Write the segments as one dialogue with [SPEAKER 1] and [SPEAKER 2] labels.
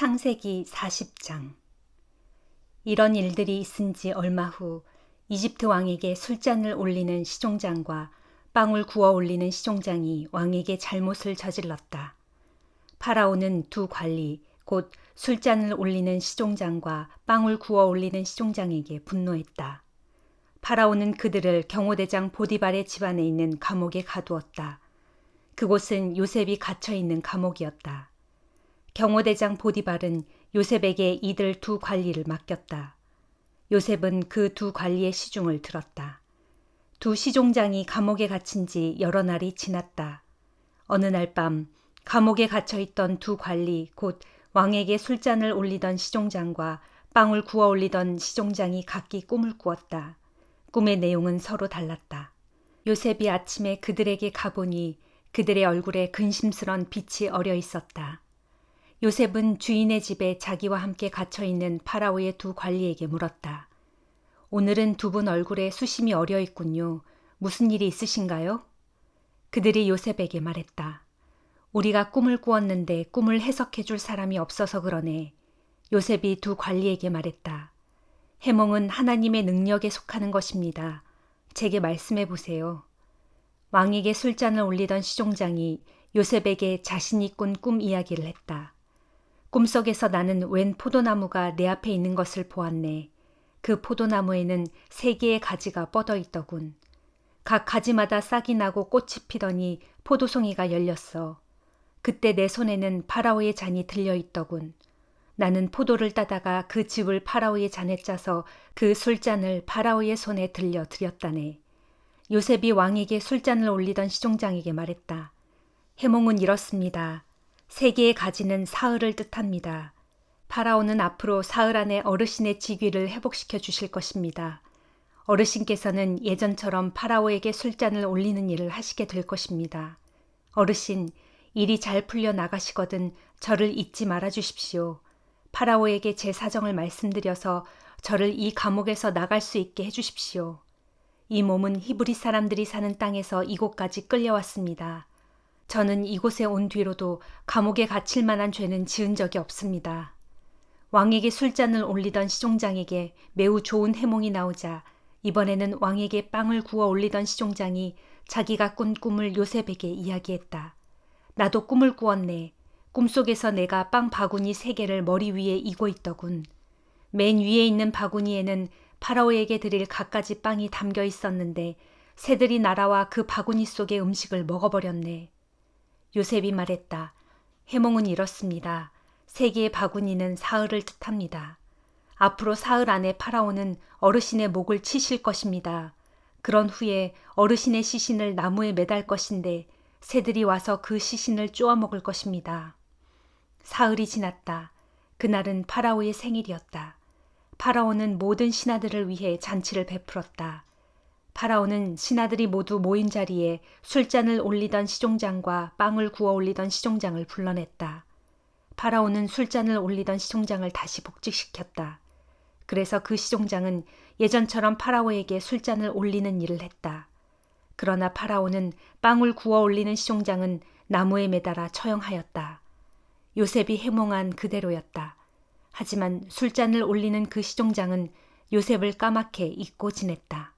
[SPEAKER 1] 창세기 40장. 이런 일들이 있은 지 얼마 후 이집트 왕에게 술잔을 올리는 시종장과 빵을 구워 올리는 시종장이 왕에게 잘못을 저질렀다. 파라오는 두 관리, 곧 술잔을 올리는 시종장과 빵을 구워 올리는 시종장에게 분노했다. 파라오는 그들을 경호대장 보디발의 집안에 있는 감옥에 가두었다. 그곳은 요셉이 갇혀 있는 감옥이었다. 경호대장 보디발은 요셉에게 이들 두 관리를 맡겼다. 요셉은 그 두 관리의 시중을 들었다. 두 시종장이 감옥에 갇힌 지 여러 날이 지났다. 어느 날 밤 감옥에 갇혀 있던 두 관리, 곧 왕에게 술잔을 올리던 시종장과 빵을 구워 올리던 시종장이 각기 꿈을 꾸었다. 꿈의 내용은 서로 달랐다. 요셉이 아침에 그들에게 가보니 그들의 얼굴에 근심스런 빛이 어려 있었다. 요셉은 주인의 집에 자기와 함께 갇혀있는 파라오의 두 관리에게 물었다. 오늘은 두 분 얼굴에 수심이 어려 있군요. 무슨 일이 있으신가요? 그들이 요셉에게 말했다. 우리가 꿈을 꾸었는데 꿈을 해석해 줄 사람이 없어서 그러네. 요셉이 두 관리에게 말했다. 해몽은 하나님의 능력에 속하는 것입니다. 제게 말씀해 보세요. 왕에게 술잔을 올리던 시종장이 요셉에게 자신이 꾼 꿈 이야기를 했다. 꿈속에서 나는 웬 포도나무가 내 앞에 있는 것을 보았네. 그 포도나무에는 3개의 가지가 뻗어 있더군. 각 가지마다 싹이 나고 꽃이 피더니 포도송이가 열렸어. 그때 내 손에는 파라오의 잔이 들려 있더군. 나는 포도를 따다가 그 즙을 파라오의 잔에 짜서 그 술잔을 파라오의 손에 들려 드렸다네. 요셉이 왕에게 술잔을 올리던 시종장에게 말했다. 해몽은 이렇습니다. 3개의 가지는 사흘을 뜻합니다. 파라오는 앞으로 사흘 안에 어르신의 직위를 회복시켜 주실 것입니다. 어르신께서는 예전처럼 파라오에게 술잔을 올리는 일을 하시게 될 것입니다. 어르신, 일이 잘 풀려 나가시거든 저를 잊지 말아 주십시오. 파라오에게 제 사정을 말씀드려서 저를 이 감옥에서 나갈 수 있게 해주십시오. 이 몸은 히브리 사람들이 사는 땅에서 이곳까지 끌려왔습니다. 저는 이곳에 온 뒤로도 감옥에 갇힐 만한 죄는 지은 적이 없습니다. 왕에게 술잔을 올리던 시종장에게 매우 좋은 해몽이 나오자 이번에는 왕에게 빵을 구워 올리던 시종장이 자기가 꾼 꿈을 요셉에게 이야기했다. 나도 꿈을 꾸었네. 꿈속에서 내가 빵 바구니 3개를 머리 위에 이고 있더군. 맨 위에 있는 바구니에는 파라오에게 드릴 갖가지 빵이 담겨 있었는데 새들이 날아와 그 바구니 속의 음식을 먹어버렸네. 요셉이 말했다. 해몽은 이렇습니다. 3개의 바구니는 사흘을 뜻합니다. 앞으로 사흘 안에 파라오는 어르신의 목을 치실 것입니다. 그런 후에 어르신의 시신을 나무에 매달 것인데 새들이 와서 그 시신을 쪼아 먹을 것입니다. 사흘이 지났다. 그날은 파라오의 생일이었다. 파라오는 모든 신하들을 위해 잔치를 베풀었다. 파라오는 신하들이 모두 모인 자리에 술잔을 올리던 시종장과 빵을 구워 올리던 시종장을 불러냈다. 파라오는 술잔을 올리던 시종장을 다시 복직시켰다. 그래서 그 시종장은 예전처럼 파라오에게 술잔을 올리는 일을 했다. 그러나 파라오는 빵을 구워 올리는 시종장은 나무에 매달아 처형하였다. 요셉이 해몽한 그대로였다. 하지만 술잔을 올리는 그 시종장은 요셉을 까맣게 잊고 지냈다.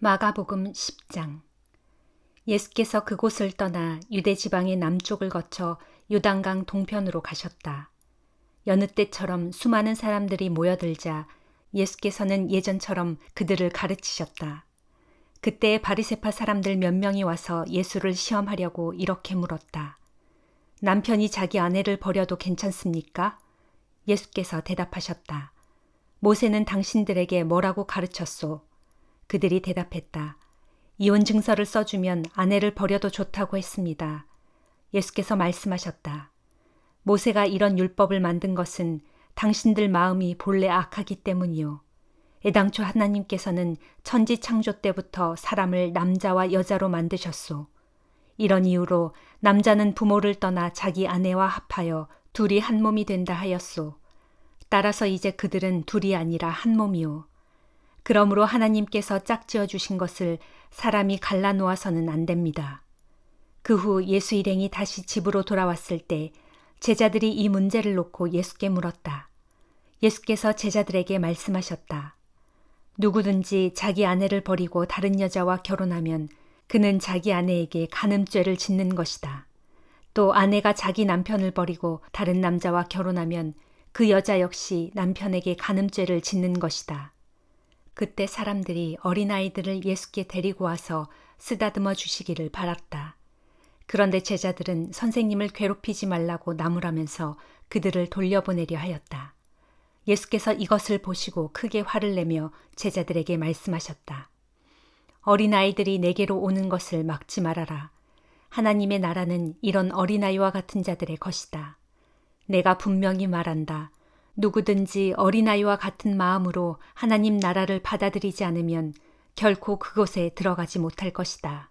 [SPEAKER 1] 마가복음 10장. 예수께서 그곳을 떠나 유대 지방의 남쪽을 거쳐 요단강 동편으로 가셨다. 여느 때처럼 수많은 사람들이 모여들자 예수께서는 예전처럼 그들을 가르치셨다. 그때 바리새파 사람들 몇 명이 와서 예수를 시험하려고 이렇게 물었다. 남편이 자기 아내를 버려도 괜찮습니까? 예수께서 대답하셨다. 모세는 당신들에게 뭐라고 가르쳤소? 그들이 대답했다. 이혼 증서를 써주면 아내를 버려도 좋다고 했습니다. 예수께서 말씀하셨다. 모세가 이런 율법을 만든 것은 당신들 마음이 본래 악하기 때문이요. 애당초 하나님께서는 천지 창조 때부터 사람을 남자와 여자로 만드셨소. 이런 이유로 남자는 부모를 떠나 자기 아내와 합하여 둘이 한 몸이 된다 하였소. 따라서 이제 그들은 둘이 아니라 한 몸이요. 그러므로 하나님께서 짝지어 주신 것을 사람이 갈라놓아서는 안 됩니다. 그 후 예수 일행이 다시 집으로 돌아왔을 때 제자들이 이 문제를 놓고 예수께 물었다. 예수께서 제자들에게 말씀하셨다. 누구든지 자기 아내를 버리고 다른 여자와 결혼하면 그는 자기 아내에게 간음죄를 짓는 것이다. 또 아내가 자기 남편을 버리고 다른 남자와 결혼하면 그 여자 역시 남편에게 간음죄를 짓는 것이다. 그때 사람들이 어린아이들을 예수께 데리고 와서 쓰다듬어 주시기를 바랐다. 그런데 제자들은 선생님을 괴롭히지 말라고 나무라면서 그들을 돌려보내려 하였다. 예수께서 이것을 보시고 크게 화를 내며 제자들에게 말씀하셨다. 어린아이들이 내게로 오는 것을 막지 말아라. 하나님의 나라는 이런 어린아이와 같은 자들의 것이다. 내가 분명히 말한다. 누구든지 어린아이와 같은 마음으로 하나님 나라를 받아들이지 않으면 결코 그곳에 들어가지 못할 것이다.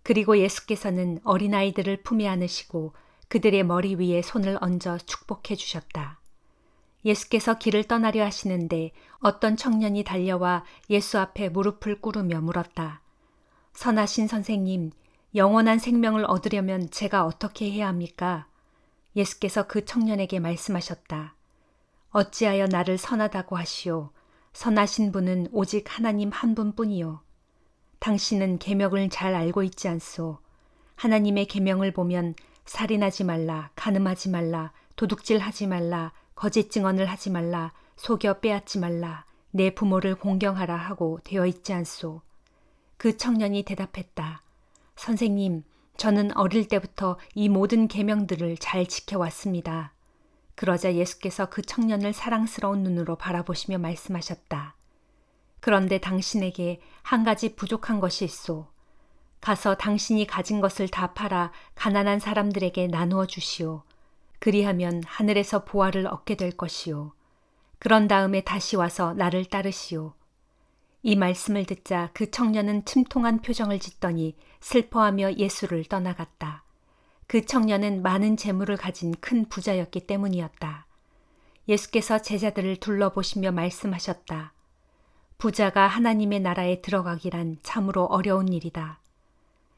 [SPEAKER 1] 그리고 예수께서는 어린아이들을 품에 안으시고 그들의 머리 위에 손을 얹어 축복해 주셨다. 예수께서 길을 떠나려 하시는데 어떤 청년이 달려와 예수 앞에 무릎을 꿇으며 물었다. 선하신 선생님, 영원한 생명을 얻으려면 제가 어떻게 해야 합니까? 예수께서 그 청년에게 말씀하셨다. 어찌하여 나를 선하다고 하시오. 선하신 분은 오직 하나님 한 분뿐이요. 당신은 계명을 잘 알고 있지 않소. 하나님의 계명을 보면 살인하지 말라, 간음하지 말라, 도둑질하지 말라, 거짓 증언을 하지 말라, 속여 빼앗지 말라, 내 부모를 공경하라 하고 되어 있지 않소. 그 청년이 대답했다. 선생님, 저는 어릴 때부터 이 모든 계명들을 잘 지켜왔습니다. 그러자 예수께서 그 청년을 사랑스러운 눈으로 바라보시며 말씀하셨다. 그런데 당신에게 한 가지 부족한 것이 있소. 가서 당신이 가진 것을 다 팔아 가난한 사람들에게 나누어 주시오. 그리하면 하늘에서 보화를 얻게 될 것이요. 그런 다음에 다시 와서 나를 따르시오. 이 말씀을 듣자 그 청년은 침통한 표정을 짓더니 슬퍼하며 예수를 떠나갔다. 그 청년은 많은 재물을 가진 큰 부자였기 때문이었다. 예수께서 제자들을 둘러보시며 말씀하셨다. 부자가 하나님의 나라에 들어가기란 참으로 어려운 일이다.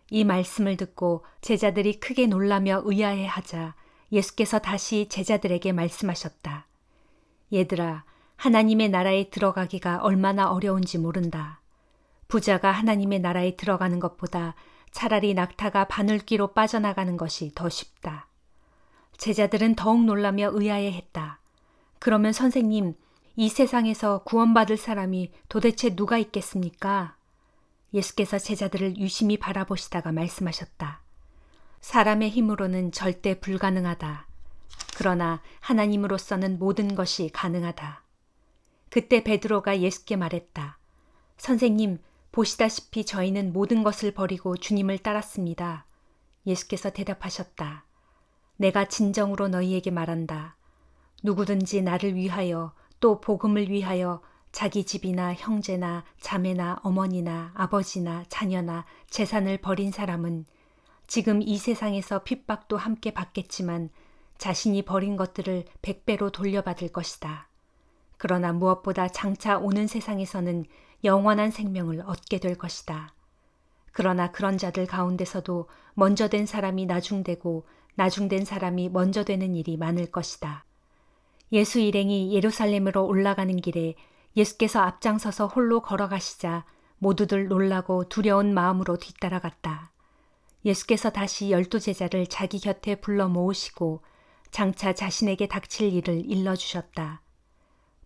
[SPEAKER 1] 이 말씀을 듣고 제자들이 크게 놀라며 의아해하자 예수께서 다시 제자들에게 말씀하셨다. 얘들아, 하나님의 나라에 들어가기가 얼마나 어려운지 모른다. 부자가 하나님의 나라에 들어가는 것보다 차라리 낙타가 바늘귀로 빠져나가는 것이 더 쉽다. 제자들은 더욱 놀라며 의아해했다. 그러면 선생님, 이 세상에서 구원받을 사람이 도대체 누가 있겠습니까? 예수께서 제자들을 유심히 바라보시다가 말씀하셨다. 사람의 힘으로는 절대 불가능하다. 그러나 하나님으로서는 모든 것이 가능하다. 그때 베드로가 예수께 말했다. 선생님, 보시다시피 저희는 모든 것을 버리고 주님을 따랐습니다. 예수께서 대답하셨다. 내가 진정으로 너희에게 말한다. 누구든지 나를 위하여 또 복음을 위하여 자기 집이나 형제나 자매나 어머니나 아버지나 자녀나 재산을 버린 사람은 지금 이 세상에서 핍박도 함께 받겠지만 자신이 버린 것들을 100배로 돌려받을 것이다. 그러나 무엇보다 장차 오는 세상에서는 영원한 생명을 얻게 될 것이다. 그러나 그런 자들 가운데서도 먼저 된 사람이 나중되고 나중된 사람이 먼저 되는 일이 많을 것이다. 예수 일행이 예루살렘으로 올라가는 길에 예수께서 앞장서서 홀로 걸어가시자 모두들 놀라고 두려운 마음으로 뒤따라갔다. 예수께서 다시 12 제자를 자기 곁에 불러 모으시고 장차 자신에게 닥칠 일을 일러주셨다.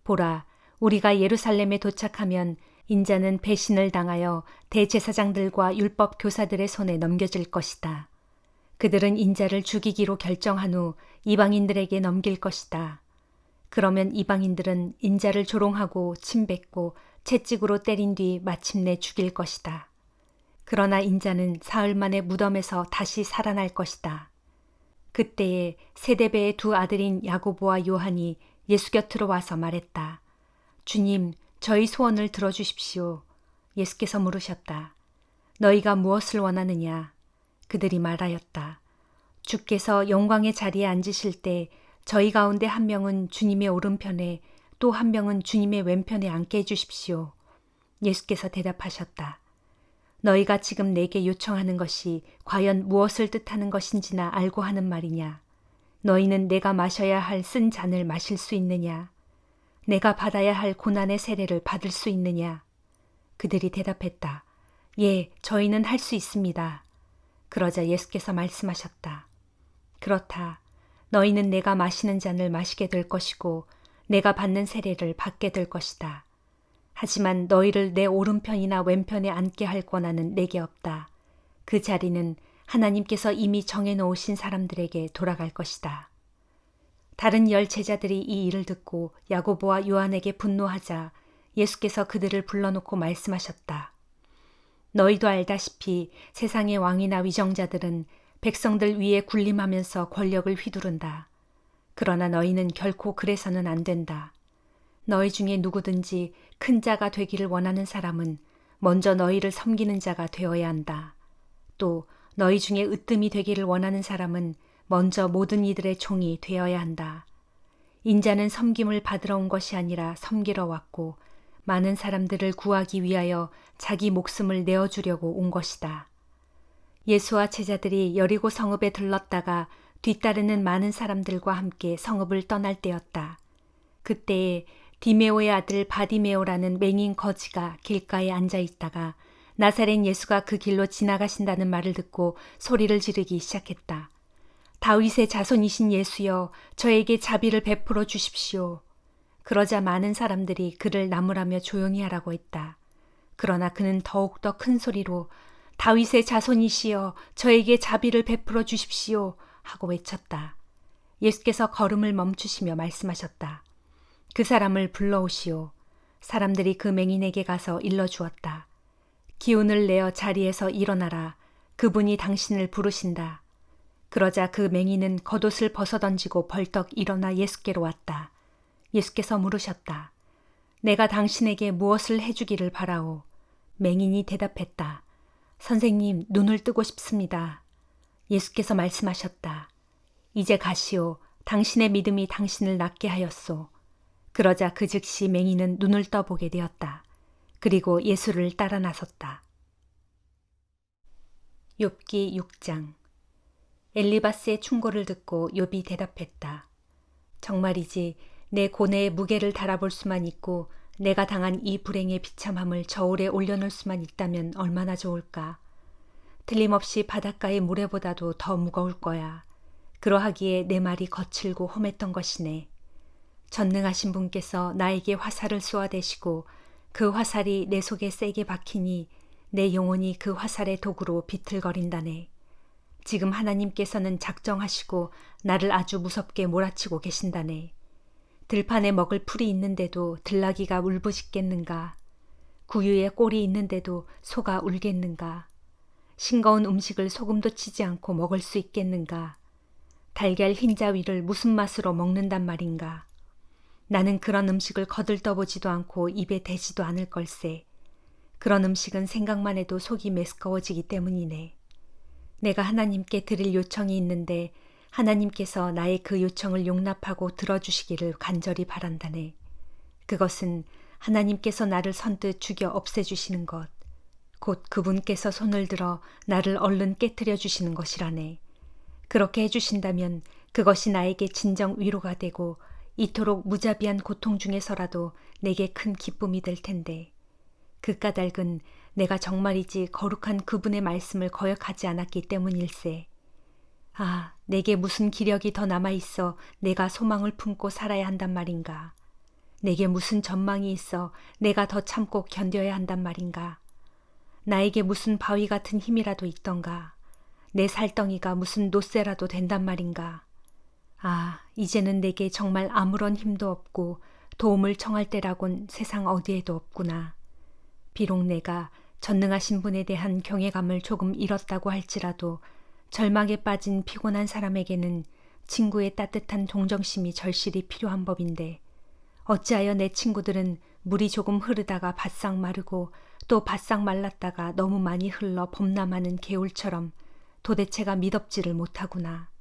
[SPEAKER 1] 보라, 우리가 예루살렘에 도착하면 인자는 배신을 당하여 대제사장들과 율법 교사들의 손에 넘겨질 것이다. 그들은 인자를 죽이기로 결정한 후 이방인들에게 넘길 것이다. 그러면 이방인들은 인자를 조롱하고 침뱉고 채찍으로 때린 뒤 마침내 죽일 것이다. 그러나 인자는 사흘 만에 무덤에서 다시 살아날 것이다. 그때에 세데베의 2 아들인 야고보와 요한이 예수 곁으로 와서 말했다. 주님, 저희 소원을 들어주십시오. 예수께서 물으셨다. 너희가 무엇을 원하느냐? 그들이 말하였다. 주께서 영광의 자리에 앉으실 때 저희 가운데 한 명은 주님의 오른편에 또 한 명은 주님의 왼편에 앉게 해주십시오. 예수께서 대답하셨다. 너희가 지금 내게 요청하는 것이 과연 무엇을 뜻하는 것인지나 알고 하는 말이냐? 너희는 내가 마셔야 할 쓴 잔을 마실 수 있느냐? 내가 받아야 할 고난의 세례를 받을 수 있느냐? 그들이 대답했다. 예, 저희는 할 수 있습니다. 그러자 예수께서 말씀하셨다. 그렇다. 너희는 내가 마시는 잔을 마시게 될 것이고 내가 받는 세례를 받게 될 것이다. 하지만 너희를 내 오른편이나 왼편에 앉게 할 권한은 내게 없다. 그 자리는 하나님께서 이미 정해놓으신 사람들에게 돌아갈 것이다. 다른 10 제자들이 이 일을 듣고 야고보와 요한에게 분노하자 예수께서 그들을 불러놓고 말씀하셨다. 너희도 알다시피 세상의 왕이나 위정자들은 백성들 위에 군림하면서 권력을 휘두른다. 그러나 너희는 결코 그래서는 안 된다. 너희 중에 누구든지 큰 자가 되기를 원하는 사람은 먼저 너희를 섬기는 자가 되어야 한다. 또 너희 중에 으뜸이 되기를 원하는 사람은 먼저 모든 이들의 종이 되어야 한다. 인자는 섬김을 받으러 온 것이 아니라 섬기러 왔고 많은 사람들을 구하기 위하여 자기 목숨을 내어주려고 온 것이다. 예수와 제자들이 여리고 성읍에 들렀다가 뒤따르는 많은 사람들과 함께 성읍을 떠날 때였다. 그때에 디메오의 아들 바디메오라는 맹인 거지가 길가에 앉아 있다가 나사렛 예수가 그 길로 지나가신다는 말을 듣고 소리를 지르기 시작했다. 다윗의 자손이신 예수여, 저에게 자비를 베풀어 주십시오. 그러자 많은 사람들이 그를 나무라며 조용히 하라고 했다. 그러나 그는 더욱더 큰 소리로 다윗의 자손이시여, 저에게 자비를 베풀어 주십시오 하고 외쳤다. 예수께서 걸음을 멈추시며 말씀하셨다. 그 사람을 불러오시오. 사람들이 그 맹인에게 가서 일러주었다. 기운을 내어 자리에서 일어나라. 그분이 당신을 부르신다. 그러자 그 맹인은 겉옷을 벗어던지고 벌떡 일어나 예수께로 왔다. 예수께서 물으셨다. 내가 당신에게 무엇을 해주기를 바라오? 맹인이 대답했다. 선생님, 눈을 뜨고 싶습니다. 예수께서 말씀하셨다. 이제 가시오. 당신의 믿음이 당신을 낫게 하였소. 그러자 그 즉시 맹인은 눈을 떠보게 되었다. 그리고 예수를 따라 나섰다. 욥기 6장. 엘리바스의 충고를 듣고 욥이 대답했다. 정말이지 내 고뇌의 무게를 달아볼 수만 있고 내가 당한 이 불행의 비참함을 저울에 올려놓을 수만 있다면 얼마나 좋을까. 틀림없이 바닷가의 모래보다도 더 무거울 거야. 그러하기에 내 말이 거칠고 험했던 것이네. 전능하신 분께서 나에게 화살을 쏘아대시고 그 화살이 내 속에 세게 박히니 내 영혼이 그 화살의 도구로 비틀거린다네. 지금 하나님께서는 작정하시고 나를 아주 무섭게 몰아치고 계신다네. 들판에 먹을 풀이 있는데도 들나귀가 울부짖겠는가. 구유에 꼴이 있는데도 소가 울겠는가. 싱거운 음식을 소금도 치지 않고 먹을 수 있겠는가. 달걀 흰자위를 무슨 맛으로 먹는단 말인가. 나는 그런 음식을 거들떠보지도 않고 입에 대지도 않을 걸세. 그런 음식은 생각만 해도 속이 메스꺼워지기 때문이네. 내가 하나님께 드릴 요청이 있는데 하나님께서 나의 그 요청을 용납하고 들어주시기를 간절히 바란다네. 그것은 하나님께서 나를 선뜻 죽여 없애주시는 것, 곧 그분께서 손을 들어 나를 얼른 깨뜨려 주시는 것이라네. 그렇게 해주신다면 그것이 나에게 진정 위로가 되고 이토록 무자비한 고통 중에서라도 내게 큰 기쁨이 될 텐데. 그 까닭은 내가 정말이지 거룩한 그분의 말씀을 거역하지 않았기 때문일세. 아, 내게 무슨 기력이 더 남아있어 내가 소망을 품고 살아야 한단 말인가. 내게 무슨 전망이 있어 내가 더 참고 견뎌야 한단 말인가. 나에게 무슨 바위 같은 힘이라도 있던가. 내 살덩이가 무슨 노쇠라도 된단 말인가. 아, 이제는 내게 정말 아무런 힘도 없고 도움을 청할 때라곤 세상 어디에도 없구나. 비록 내가 전능하신 분에 대한 경외감을 조금 잃었다고 할지라도 절망에 빠진 피곤한 사람에게는 친구의 따뜻한 동정심이 절실히 필요한 법인데 어찌하여 내 친구들은 물이 조금 흐르다가 바싹 마르고 또 바싹 말랐다가 너무 많이 흘러 범람하는 개울처럼 도대체가 미덥지를 못하구나.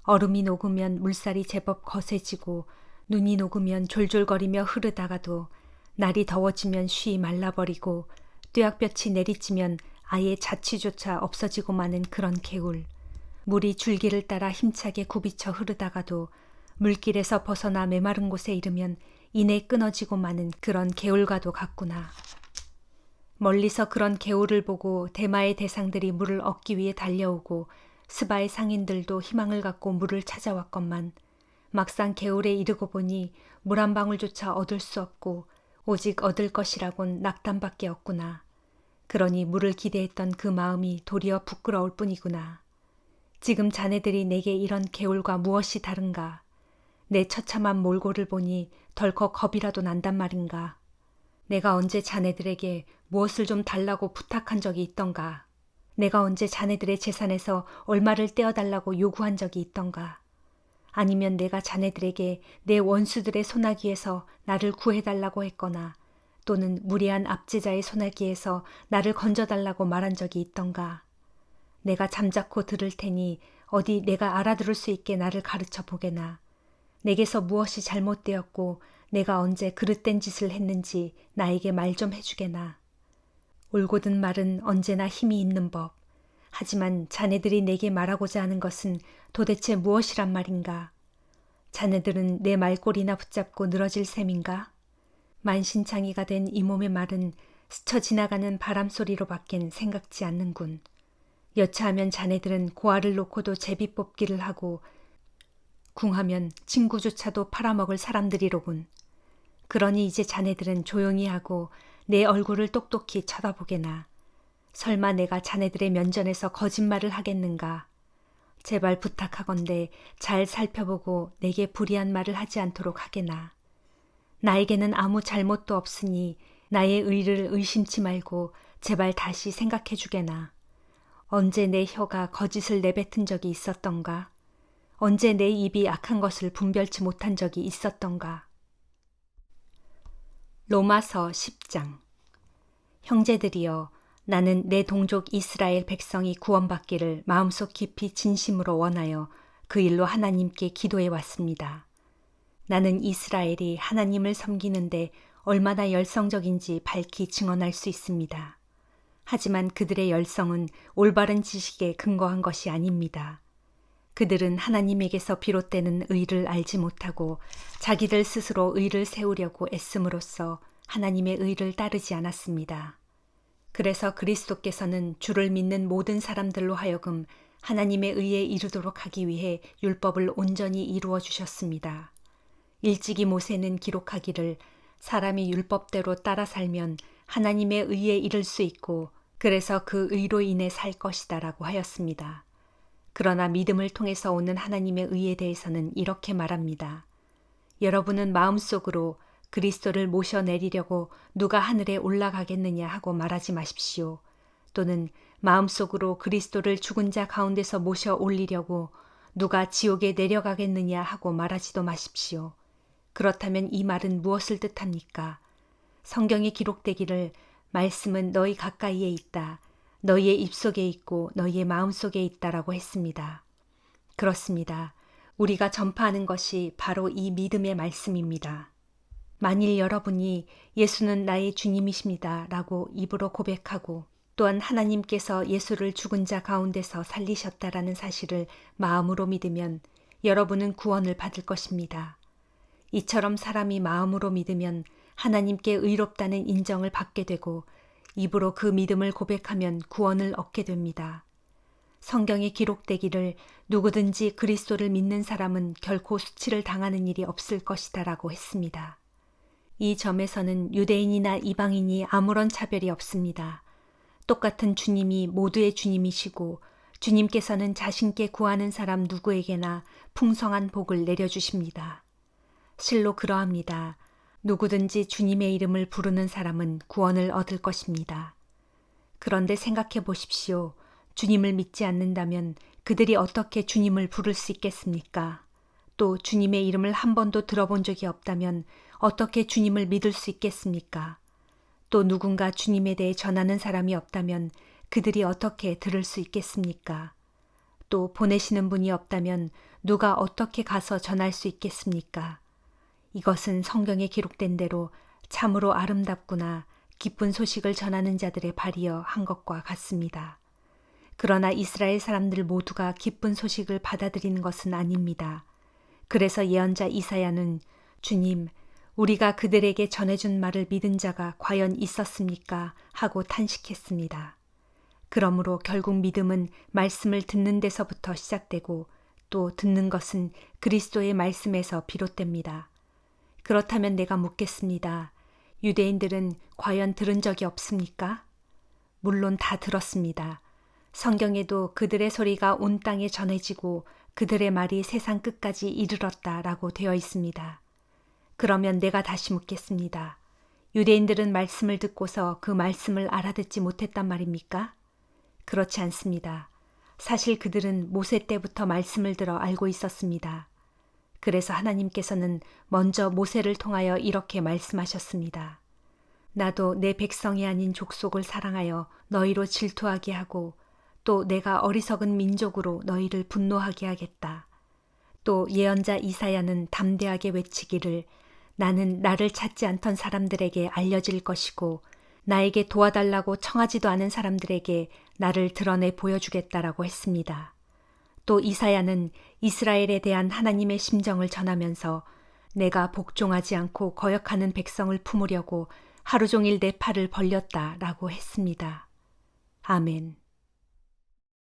[SPEAKER 1] 얼음이 녹으면 물살이 제법 거세지고 눈이 녹으면 졸졸거리며 흐르다가도 날이 더워지면 쉬이 말라버리고 뙤약볕이 내리쬐면 아예 자취조차 없어지고 마는 그런 개울. 물이 줄기를 따라 힘차게 굽이쳐 흐르다가도 물길에서 벗어나 메마른 곳에 이르면 이내 끊어지고 마는 그런 개울과도 같구나. 멀리서 그런 개울을 보고 대마의 대상들이 물을 얻기 위해 달려오고 스바의 상인들도 희망을 갖고 물을 찾아왔건만 막상 개울에 이르고 보니 물 한 방울조차 얻을 수 없고 오직 얻을 것이라곤 낙담밖에 없구나. 그러니 물을 기대했던 그 마음이 도리어 부끄러울 뿐이구나. 지금 자네들이 내게 이런 개울과 무엇이 다른가? 내 처참한 몰골을 보니 덜컥 겁이라도 난단 말인가? 내가 언제 자네들에게 무엇을 좀 달라고 부탁한 적이 있던가? 내가 언제 자네들의 재산에서 얼마를 떼어달라고 요구한 적이 있던가? 아니면 내가 자네들에게 내 원수들의 소나기에서 나를 구해달라고 했거나 또는 무례한 압제자의 소나기에서 나를 건져달라고 말한 적이 있던가? 내가 잠자코 들을 테니 어디 내가 알아들을 수 있게 나를 가르쳐 보게나. 내게서 무엇이 잘못되었고 내가 언제 그릇된 짓을 했는지 나에게 말 좀 해주게나. 올곧은 말은 언제나 힘이 있는 법. 하지만 자네들이 내게 말하고자 하는 것은 도대체 무엇이란 말인가? 자네들은 내 말꼬리나 붙잡고 늘어질 셈인가? 만신창이가 된 이 몸의 말은 스쳐 지나가는 바람소리로밖엔 생각지 않는군. 여차하면 자네들은 고아를 놓고도 제비 뽑기를 하고 궁하면 친구조차도 팔아먹을 사람들이로군. 그러니 이제 자네들은 조용히 하고 내 얼굴을 똑똑히 쳐다보게나. 설마 내가 자네들의 면전에서 거짓말을 하겠는가? 제발 부탁하건대 잘 살펴보고 내게 불의한 말을 하지 않도록 하게나. 나에게는 아무 잘못도 없으니 나의 의를 의심치 말고 제발 다시 생각해 주게나. 언제 내 혀가 거짓을 내뱉은 적이 있었던가? 언제 내 입이 악한 것을 분별치 못한 적이 있었던가? 로마서 10장. 형제들이여, 나는 내 동족 이스라엘 백성이 구원받기를 마음속 깊이 진심으로 원하여 그 일로 하나님께 기도해 왔습니다. 나는 이스라엘이 하나님을 섬기는데 얼마나 열성적인지 밝히 증언할 수 있습니다. 하지만 그들의 열성은 올바른 지식에 근거한 것이 아닙니다. 그들은 하나님에게서 비롯되는 의를 알지 못하고 자기들 스스로 의를 세우려고 애씀으로써 하나님의 의를 따르지 않았습니다. 그래서 그리스도께서는 주를 믿는 모든 사람들로 하여금 하나님의 의에 이르도록 하기 위해 율법을 온전히 이루어 주셨습니다. 일찍이 모세는 기록하기를 사람이 율법대로 따라 살면 하나님의 의에 이를 수 있고 그래서 그 의로 인해 살 것이다라고 하였습니다. 그러나 믿음을 통해서 오는 하나님의 의에 대해서는 이렇게 말합니다. 여러분은 마음속으로 그리스도를 모셔내리려고 누가 하늘에 올라가겠느냐 하고 말하지 마십시오. 또는 마음속으로 그리스도를 죽은 자 가운데서 모셔 올리려고 누가 지옥에 내려가겠느냐 하고 말하지도 마십시오. 그렇다면 이 말은 무엇을 뜻합니까? 성경에 기록되기를 말씀은 너희 가까이에 있다. 너희의 입속에 있고 너희의 마음속에 있다라고 했습니다. 그렇습니다. 우리가 전파하는 것이 바로 이 믿음의 말씀입니다. 만일 여러분이 예수는 나의 주님이십니다 라고 입으로 고백하고 또한 하나님께서 예수를 죽은 자 가운데서 살리셨다라는 사실을 마음으로 믿으면 여러분은 구원을 받을 것입니다. 이처럼 사람이 마음으로 믿으면 하나님께 의롭다는 인정을 받게 되고 입으로 그 믿음을 고백하면 구원을 얻게 됩니다. 성경에 기록되기를 누구든지 그리스도를 믿는 사람은 결코 수치를 당하는 일이 없을 것이다 라고 했습니다. 이 점에서는 유대인이나 이방인이 아무런 차별이 없습니다. 똑같은 주님이 모두의 주님이시고 주님께서는 자신께 구하는 사람 누구에게나 풍성한 복을 내려주십니다. 실로 그러합니다. 누구든지 주님의 이름을 부르는 사람은 구원을 얻을 것입니다. 그런데 생각해 보십시오. 주님을 믿지 않는다면 그들이 어떻게 주님을 부를 수 있겠습니까? 또 주님의 이름을 한 번도 들어본 적이 없다면 어떻게 주님을 믿을 수 있겠습니까? 또 누군가 주님에 대해 전하는 사람이 없다면 그들이 어떻게 들을 수 있겠습니까? 또 보내시는 분이 없다면 누가 어떻게 가서 전할 수 있겠습니까? 이것은 성경에 기록된 대로 참으로 아름답구나 기쁜 소식을 전하는 자들의 발이여 한 것과 같습니다. 그러나 이스라엘 사람들 모두가 기쁜 소식을 받아들이는 것은 아닙니다. 그래서 예언자 이사야는 주님, 우리가 그들에게 전해준 말을 믿은 자가 과연 있었습니까? 하고 탄식했습니다. 그러므로 결국 믿음은 말씀을 듣는 데서부터 시작되고 또 듣는 것은 그리스도의 말씀에서 비롯됩니다. 그렇다면 내가 묻겠습니다. 유대인들은 과연 들은 적이 없습니까? 물론 다 들었습니다. 성경에도 그들의 소리가 온 땅에 전해지고 그들의 말이 세상 끝까지 이르렀다라고 되어 있습니다. 그러면 내가 다시 묻겠습니다. 유대인들은 말씀을 듣고서 그 말씀을 알아듣지 못했단 말입니까? 그렇지 않습니다. 사실 그들은 모세 때부터 말씀을 들어 알고 있었습니다. 그래서 하나님께서는 먼저 모세를 통하여 이렇게 말씀하셨습니다. 나도 내 백성이 아닌 족속을 사랑하여 너희로 질투하게 하고 또 내가 어리석은 민족으로 너희를 분노하게 하겠다. 또 예언자 이사야는 담대하게 외치기를 나는 나를 찾지 않던 사람들에게 알려질 것이고 나에게 도와달라고 청하지도 않은 사람들에게 나를 드러내 보여주겠다라고 했습니다. 또 이사야는 이스라엘에 대한 하나님의 심정을 전하면서 내가 복종하지 않고 거역하는 백성을 품으려고 하루 종일 내 팔을 벌렸다라고 했습니다. 아멘.